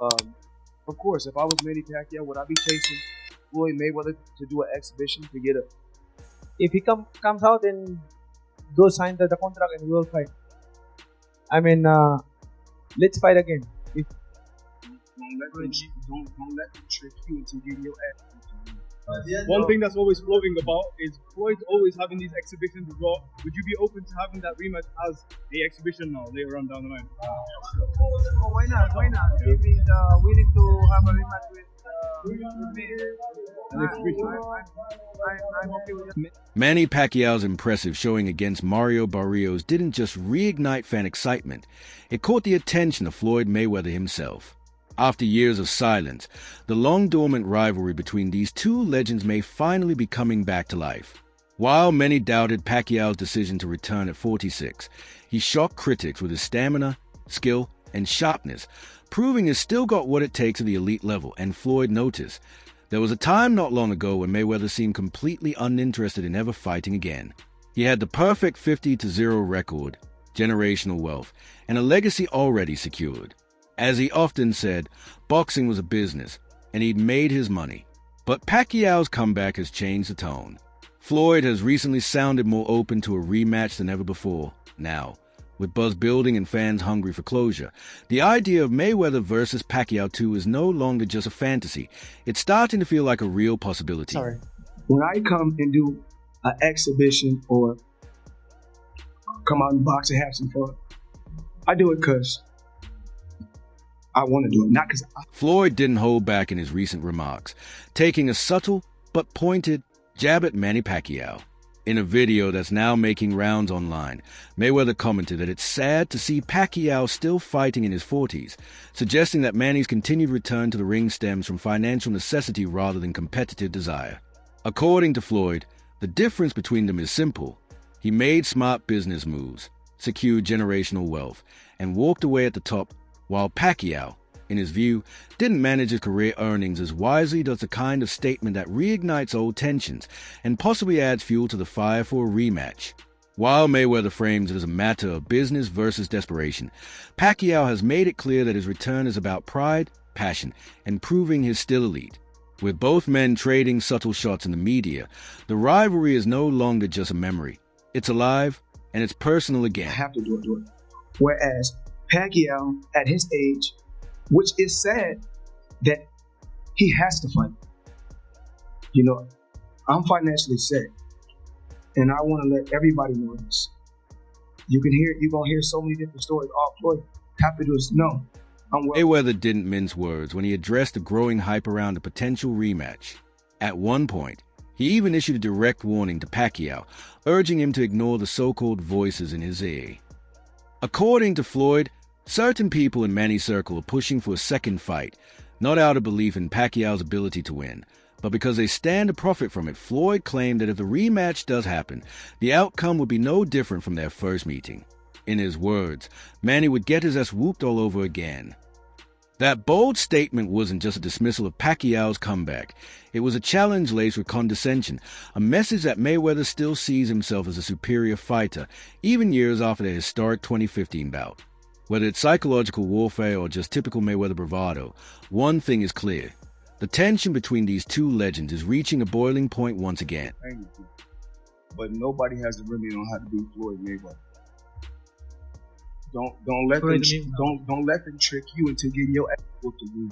Of course, if I was Manny Pacquiao, would I be chasing Floyd Mayweather to do an exhibition to get a? If he comes out and go sign the contract and we will fight. I mean, let's fight again. If Don't let them trick you into getting your ass. One thing that's always floating about is Floyd always having these exhibitions as well. Would you be open to having that rematch as a exhibition now later on down the line? Why not? Why not? If he's willing to have a rematch with me, I'm okay with that. Manny Pacquiao's impressive showing against Mario Barrios didn't just reignite fan excitement, it caught the attention of Floyd Mayweather himself. After years of silence, the long-dormant rivalry between these two legends may finally be coming back to life. While many doubted Pacquiao's decision to return at 46, he shocked critics with his stamina, skill, and sharpness, proving he's still got what it takes at the elite level, and Floyd noticed. There was a time not long ago when Mayweather seemed completely uninterested in ever fighting again. He had the perfect 50-0 record, generational wealth, and a legacy already secured. As he often said, boxing was a business, and he'd made his money. But Pacquiao's comeback has changed the tone. Floyd has recently sounded more open to a rematch than ever before. Now, with buzz building and fans hungry for closure, the idea of Mayweather versus Pacquiao 2 is no longer just a fantasy. It's starting to feel like a real possibility. sorry. When I come and do an exhibition or come out and box and have some fun, I do it because I want to do it, not because Floyd didn't hold back in his recent remarks, taking a subtle but pointed jab at Manny Pacquiao. In a video that's now making rounds online, Mayweather commented that it's sad to see Pacquiao still fighting in his 40s, suggesting that Manny's continued return to the ring stems from financial necessity rather than competitive desire. According to Floyd, the difference between them is simple. He made smart business moves, secured generational wealth, and walked away at the top, while Pacquiao, in his view, didn't manage his career earnings as wisely does the kind of statement that reignites old tensions and possibly adds fuel to the fire for a rematch. While Mayweather frames it as a matter of business versus desperation, Pacquiao has made it clear that his return is about pride, passion, and proving he's still elite. With both men trading subtle shots in the media, the rivalry is no longer just a memory. It's alive, and it's personal again. I have to do it. Whereas Pacquiao, at his age, which is sad that he has to fight. You know, I'm financially set, and I want to let everybody know this. You're gonna hear so many different stories. Oh, Floyd, have to do this. No, I'm well. Mayweather didn't mince words when he addressed the growing hype around a potential rematch. At one point, he even issued a direct warning to Pacquiao, urging him to ignore the so-called voices in his ear. According to Floyd, certain people in Manny's circle are pushing for a second fight, not out of belief in Pacquiao's ability to win, but because they stand to profit from it. Floyd claimed that if the rematch does happen, the outcome would be no different from their first meeting. In his words, Manny would get his ass whooped all over again. That bold statement wasn't just a dismissal of Pacquiao's comeback. It was a challenge laced with condescension, a message that Mayweather still sees himself as a superior fighter, even years after their historic 2015 bout. Whether it's psychological warfare or just typical Mayweather bravado, one thing is clear. The tension between these two legends is reaching a boiling point once again. But nobody has the remedy on how to beat Floyd Mayweather. Don't let them trick you into getting your ass whooped to lose.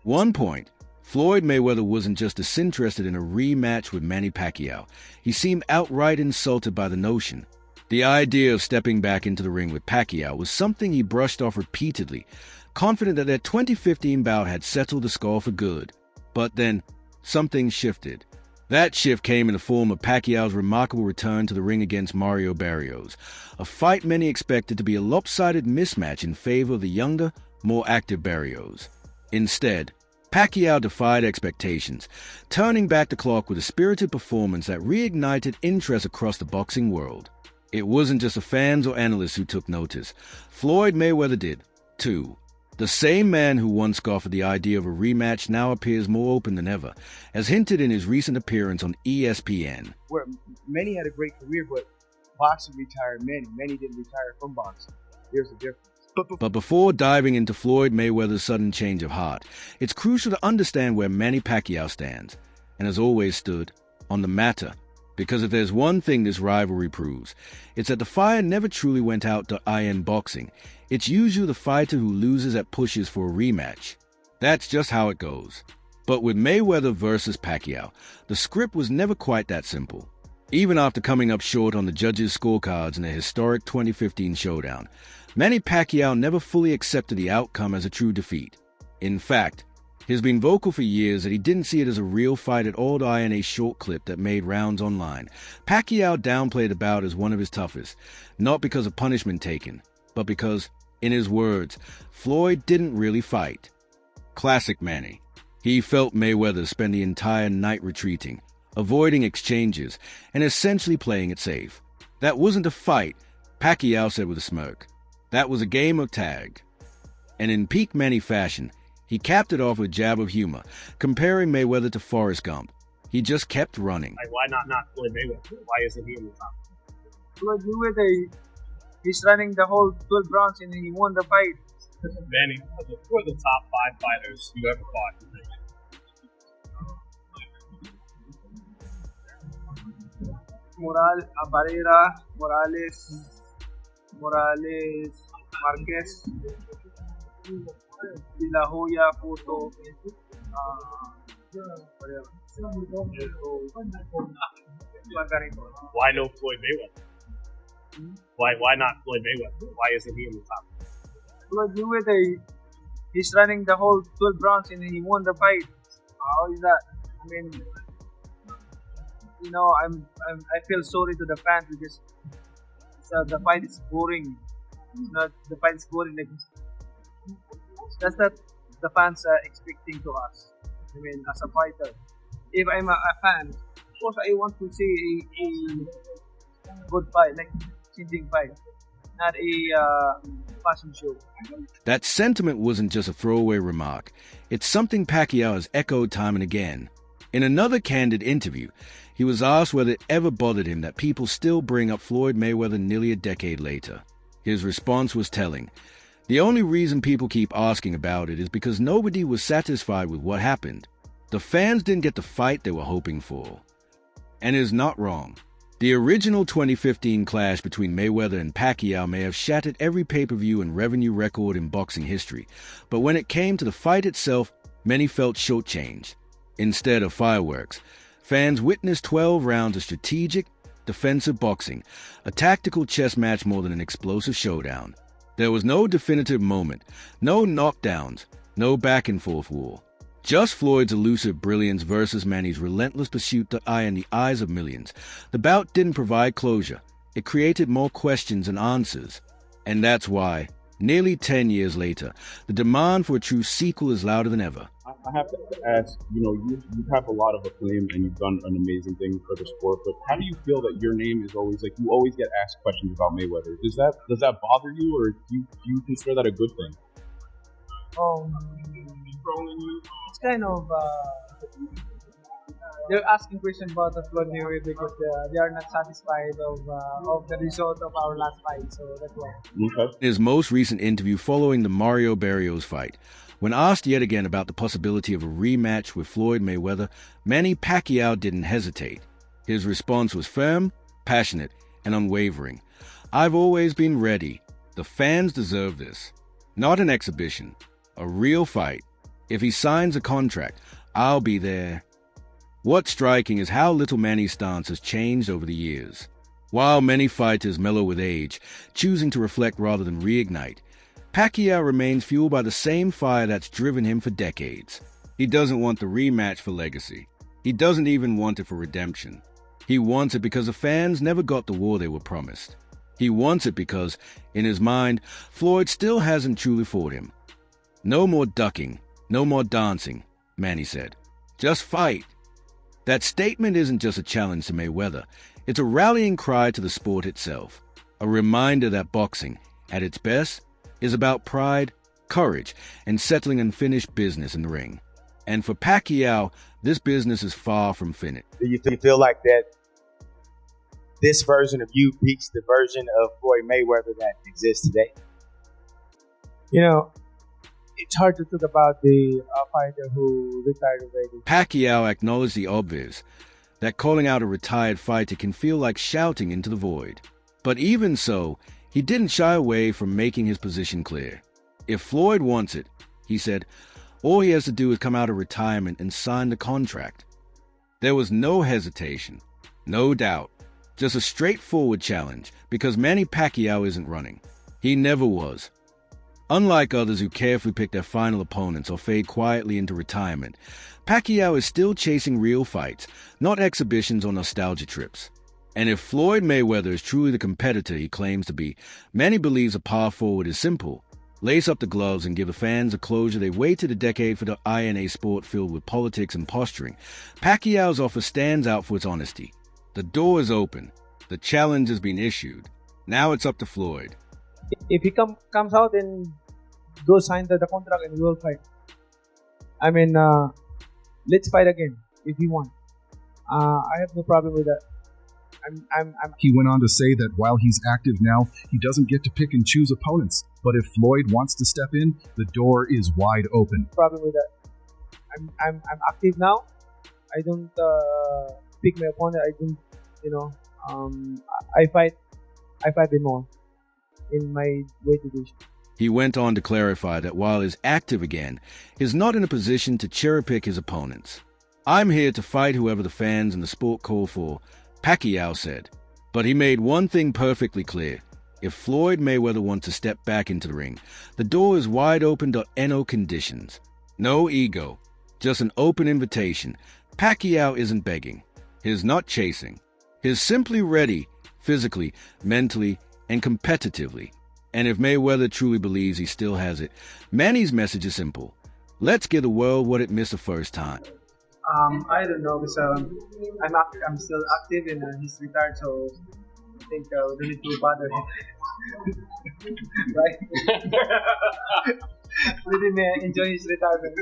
One point, Floyd Mayweather wasn't just disinterested in a rematch with Manny Pacquiao. He seemed outright insulted by the notion. The idea of stepping back into the ring with Pacquiao was something he brushed off repeatedly, confident that their 2015 bout had settled the score for good. But then, something shifted. That shift came in the form of Pacquiao's remarkable return to the ring against Mario Barrios, a fight many expected to be a lopsided mismatch in favor of the younger, more active Barrios. Instead, Pacquiao defied expectations, turning back the clock with a spirited performance that reignited interest across the boxing world. It wasn't just the fans or analysts who took notice. Floyd Mayweather did, too. The same man who once scoffed at the idea of a rematch now appears more open than ever, as hinted in his recent appearance on ESPN. Where Manny had a great career, but boxing retired Manny. Manny didn't retire from boxing. There's a difference. But before diving into Floyd Mayweather's sudden change of heart, it's crucial to understand where Manny Pacquiao stands, and has always stood, on the matter. Because if there's one thing this rivalry proves, it's that the fire never truly went out to iron boxing. It's usually the fighter who loses that pushes for a rematch. That's just how it goes. But with Mayweather versus Pacquiao, the script was never quite that simple. Even after coming up short on the judges' scorecards in the historic 2015 showdown, Manny Pacquiao never fully accepted the outcome as a true defeat. In fact, he's been vocal for years that he didn't see it as a real fight at all in a short clip that made rounds online. Pacquiao downplayed the bout as one of his toughest, not because of punishment taken, but because, in his words, Floyd didn't really fight. Classic Manny. He felt Mayweather spend the entire night retreating, avoiding exchanges, and essentially playing it safe. That wasn't a fight, Pacquiao said with a smirk. That was a game of tag. And in peak Manny fashion, he capped it off with a jab of humor, comparing Mayweather to Forrest Gump. He just kept running. Why not Floyd Mayweather? Why isn't he in the top? Floyd Mayweather, he's running the whole 12 rounds and he won the fight. Manny, who are the top 5 fighters you ever fought? Barrera, Morales, Marquez, De La Hoya, Puto, Why no Floyd Mayweather? Why not Floyd Mayweather? Why isn't he in the top? Floyd Mayweather, he's running the whole 12 rounds and he won the fight. How is that? I mean, you know, I feel sorry to the fans because the fight is boring. The fight is boring. Like, that's not the fans are expecting to us. I mean, as a fighter, if I'm a fan, of course I want to see a good fight, like changing fight, not a fashion show. That sentiment wasn't just a throwaway remark. It's something Pacquiao has echoed time and again. In another candid interview, he was asked whether it ever bothered him that people still bring up Floyd Mayweather nearly a decade later. His response was telling. The only reason people keep asking about it is because nobody was satisfied with what happened. The fans didn't get the fight they were hoping for. And is not wrong. The original 2015 clash between Mayweather and Pacquiao may have shattered every pay-per-view and revenue record in boxing history, but when it came to the fight itself, many felt shortchanged. Instead of fireworks, fans witnessed 12 rounds of strategic, defensive boxing, a tactical chess match more than an explosive showdown. There was no definitive moment, no knockdowns, no back-and-forth war. Just Floyd's elusive brilliance versus Manny's relentless pursuit to eye in the eyes of millions. The bout didn't provide closure. It created more questions than answers. And that's why, nearly 10 years later, the demand for a true sequel is louder than ever. I have to ask, you have a lot of acclaim and you've done an amazing thing for the sport, but how do you feel that your name is always, like, you always get asked questions about Mayweather? Does that bother you, or do you consider that a good thing? It's kind of they're asking questions about the Floyd Mayweather because they are not satisfied of the result of our last fight, so that's why. Okay. In his most recent interview following the Mario Barrios fight, when asked yet again about the possibility of a rematch with Floyd Mayweather, Manny Pacquiao didn't hesitate. His response was firm, passionate, and unwavering. I've always been ready. The fans deserve this. Not an exhibition. A real fight. If he signs a contract, I'll be there. What's striking is how little Manny's stance has changed over the years. While many fighters mellow with age, choosing to reflect rather than reignite, Pacquiao remains fueled by the same fire that's driven him for decades. He doesn't want the rematch for legacy. He doesn't even want it for redemption. He wants it because the fans never got the war they were promised. He wants it because, in his mind, Floyd still hasn't truly fought him. No more ducking, no more dancing, Manny said. Just fight. That statement isn't just a challenge to Mayweather. It's a rallying cry to the sport itself. A reminder that boxing, at its best, is about pride, courage, and settling unfinished business in the ring. And for Pacquiao, this business is far from finished. Do you feel like that this version of you beats the version of Floyd Mayweather that exists today? You know, it's hard to talk about the fighter who retired already. Pacquiao acknowledged the obvious, that calling out a retired fighter can feel like shouting into the void. But even so, he didn't shy away from making his position clear. If Floyd wants it, he said, all he has to do is come out of retirement and sign the contract. There was no hesitation, no doubt, just a straightforward challenge, because Manny Pacquiao isn't running. He never was. Unlike others who carefully pick their final opponents or fade quietly into retirement, Pacquiao is still chasing real fights, not exhibitions or nostalgia trips. And if Floyd Mayweather is truly the competitor he claims to be, Manny believes a path forward is simple. Lace up the gloves and give the fans a closure they waited a decade for the INA sport filled with politics and posturing. Pacquiao's offer stands out for its honesty. The door is open. The challenge has been issued. Now it's up to Floyd. If he comes out and go sign the contract and we will fight. I mean, let's fight again if he wants. I have no problem with that. He went on to say that while he's active now, he doesn't get to pick and choose opponents. But if Floyd wants to step in, the door is wide open. Problem with that. I'm active now. I don't pick my opponent. I don't, I fight them more in my weight division. He went on to clarify that while he's active again, he's not in a position to cherry-pick his opponents. I'm here to fight whoever the fans and the sport call for, Pacquiao said. But he made one thing perfectly clear. If Floyd Mayweather wants to step back into the ring, the door is wide open to no conditions. No ego, just an open invitation. Pacquiao isn't begging. He's not chasing. He's simply ready, physically, mentally, and competitively. And if Mayweather truly believes he still has it, Manny's message is simple. Let's give the world what it missed the first time. I don't know because I'm still active and he's retired, so I think we don't need to bother him. Right? Let him enjoy his retirement.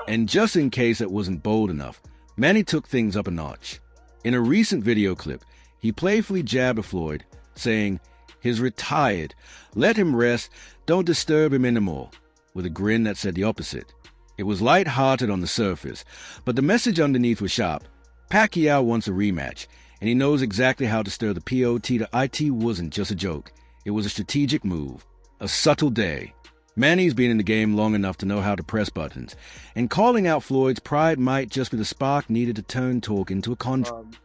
And just in case that wasn't bold enough, Manny took things up a notch. In a recent video clip, he playfully jabbed at Floyd, saying, "He's retired. Let him rest. Don't disturb him anymore," with a grin that said the opposite. It was light-hearted on the surface, but the message underneath was sharp. Pacquiao wants a rematch, and he knows exactly how to stir the POT. The IT wasn't just a joke. It was a strategic move, a subtle day. Manny's been in the game long enough to know how to press buttons, and calling out Floyd's pride might just be the spark needed to turn talk into a contract.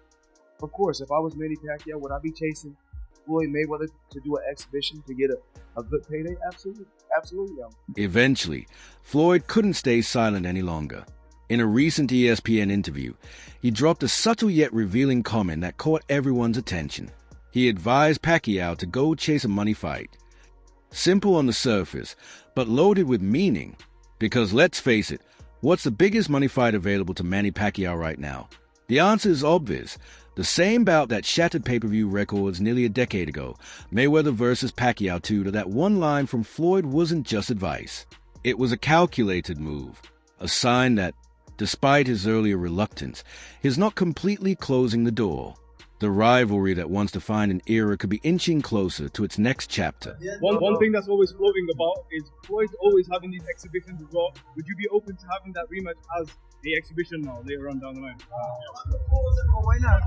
Of course, if I was Manny Pacquiao, would I be chasing Floyd Mayweather to do an exhibition to get a good payday? Absolutely. Absolutely. Eventually, Floyd couldn't stay silent any longer. In a recent ESPN interview, he dropped a subtle yet revealing comment that caught everyone's attention. He advised Pacquiao to go chase a money fight. Simple on the surface, but loaded with meaning. Because let's face it, what's the biggest money fight available to Manny Pacquiao right now? The answer is obvious. The same bout that shattered pay-per-view records nearly a decade ago, Mayweather versus Pacquiao 2, to that one line from Floyd wasn't just advice. It was a calculated move, a sign that, despite his earlier reluctance, he's not completely closing the door. The rivalry that once defined an era could be inching closer to its next chapter. One thing that's always floating about is Floyd's always having these exhibitions as well. Would you be open to having that rematch as the exhibition now, later on down the line? Why not?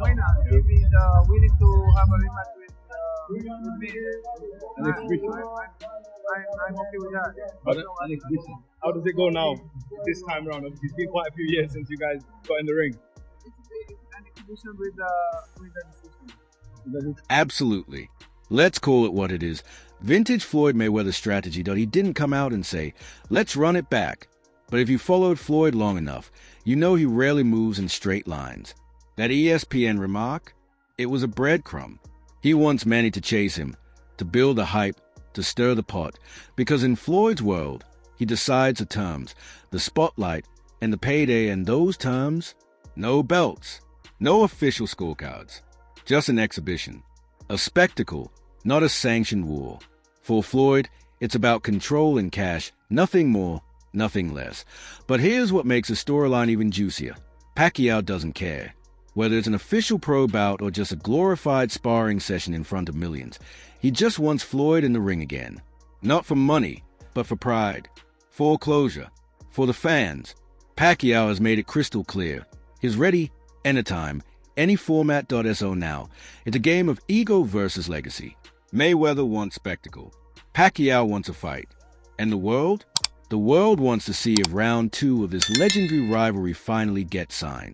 If he's willing to have a rematch with me, An exhibition. I'm okay with that. An exhibition. How does it go now, this time around? Obviously, it's been quite a few years since you guys got in the ring. An exhibition with the decision. Absolutely. Let's call it what it is. Vintage Floyd Mayweather strategy that he didn't come out and say, let's run it back. But if you followed Floyd long enough, you know he rarely moves in straight lines. That ESPN remark? It was a breadcrumb. He wants Manny to chase him, to build the hype, to stir the pot, because in Floyd's world, he decides the terms, the spotlight, and the payday, and those terms, no belts, no official scorecards, just an exhibition, a spectacle, not a sanctioned war. For Floyd, it's about control and cash, nothing more, nothing less. But here's what makes the storyline even juicier. Pacquiao doesn't care. Whether it's an official pro bout or just a glorified sparring session in front of millions, he just wants Floyd in the ring again. Not for money, but for pride, for closure, for the fans. Pacquiao has made it crystal clear. He's ready anytime, any format.so now. It's a game of ego versus legacy. Mayweather wants spectacle. Pacquiao wants a fight. And the world? The world wants to see if round 2 of this legendary rivalry finally gets signed.